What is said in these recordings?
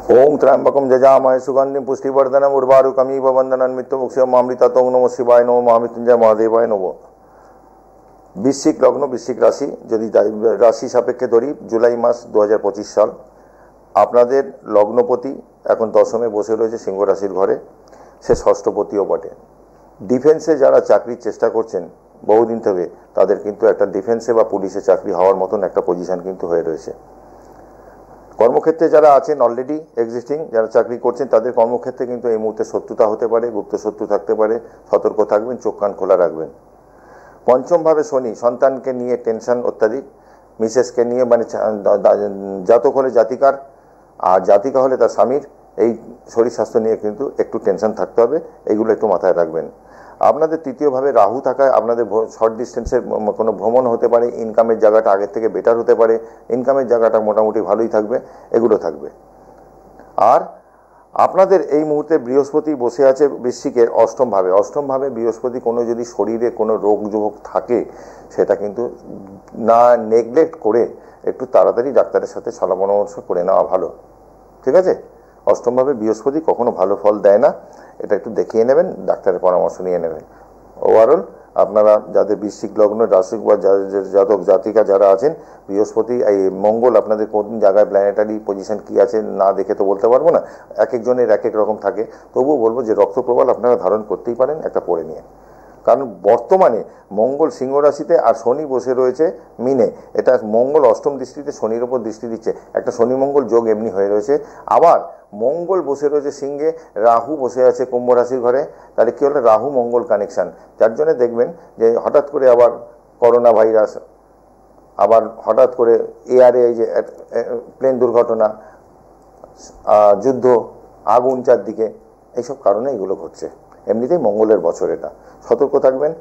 ओम त्र्यंबकम जजामहे सुगंधिम पुष्टिवर्धनम उर्वारुकमिव वंदनं मृत्युमुक्षयम् अमृतत्वं नमः शिवाय नमः महामृत्युंजय महादेवाय नमः। বৃশ্চিক লগ্ন বৃশ্চিক রাশি, যদি রাশি সাপেক্ষে ধরি জুলাই মাস 2025 সাল, আপনাদের লগ্নপতি এখন দশমে বসে রয়েছে সিংহ রাশির ঘরে, সে ষষ্ঠপতিও বটে। ডিফেন্সে যারা চাকরির চেষ্টা করছেন বহুদিন থেকে, তাদের কিন্তু একটা ডিফেন্সে বা পুলিশে চাকরি হওয়ার মতন একটা পজিশন কিন্তু হয়ে রয়েছে। কর্মক্ষেত্রে যারা আছেন অলরেডি এক্সিস্টিং, যারা চাকরি করছেন, তাদের কর্মক্ষেত্রে কিন্তু এই মুহূর্তে শত্রুতা হতে পারে, গুপ্ত শত্রু থাকতে পারে, সতর্ক থাকবেন, চোখ কান খোলা রাখবেন। পঞ্চমভাবে শনি, সন্তানকে নিয়ে টেনশন অত্যাধিক, মিসেসকে নিয়ে, মানে জাতক হলে জাতিকার, আর জাতিকা হলে তার স্বামীর এই শরীর স্বাস্থ্য নিয়ে কিন্তু একটু টেনশন থাকতে হবে, এইগুলো একটু মাথায় রাখবেন। আপনাদের তৃতীয়ভাবে রাহু থাকায় আপনাদের শর্ট ডিস্টেন্সের কোনো ভ্রমণ হতে পারে, ইনকামের জায়গাটা আগের থেকে বেটার হতে পারে, ইনকামের জায়গাটা মোটামুটি ভালোই থাকবে, এগুলো থাকবে। আর আপনাদের এই মুহূর্তে বৃহস্পতি বসে আছে বৃশ্চিকের অষ্টমভাবে। অষ্টমভাবে বৃহস্পতি কোনো যদি শরীরে কোনো রোগ যোগ থাকে, সেটা কিন্তু না নেগলেক্ট করে একটু তাড়াতাড়ি ডাক্তারের সাথে সলা পরামর্শ করে নেওয়া ভালো, ঠিক আছে? অষ্টমভাবে বৃহস্পতি কখনো ভালো ফল দেয় না, এটা একটু দেখিয়ে নেবেন, ডাক্তারের পরামর্শ নিয়ে নেবেন। ওভারঅল আপনারা যাদের বৃশ্চিক লগ্ন রাশি বা জাতক জাতিকা যারা আছেন, বৃহস্পতি এই মঙ্গল আপনাদের কোন জায়গায় প্ল্যানেটারি পজিশন কি আছে না দেখে তো বলতে পারবো না, এক একজনের এক এক রকম থাকে। তবুও বলবো যে রক্তপ্রবাল আপনারা ধারণ করতেই পারেন একটা পড়ে নিয়ে, কারণ বর্তমানে মঙ্গল সিংহ রাশিতে আর শনি বসে রয়েছে মিনে। এটা মঙ্গল অষ্টম দৃষ্টিতে শনির ওপর দৃষ্টি দিচ্ছে, একটা শনি মঙ্গল যোগ এমনি হয়ে রয়েছে। আবার মঙ্গল বসে রয়েছে সিংহে, রাহু বসে আছে কুম্ভ রাশির ঘরে। তাহলে কি হলো, রাহু মঙ্গল কানেকশন, যার জন্য দেখবেন যে হঠাৎ করে আবার করোনা ভাইরাস, আবার হঠাৎ করে এয়ারে এই যে প্লেন দুর্ঘটনা, যুদ্ধ, আগুন চারদিকে, এইসব কারণে এগুলো ঘটছে। এমনিতেই মঙ্গলের বছর এটা, সতর্ক থাকবেন,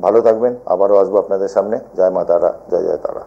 ভালো থাকবেন। আবারও আসবো আপনাদের সামনে। জয় মা তারা, জয় জয় তারা।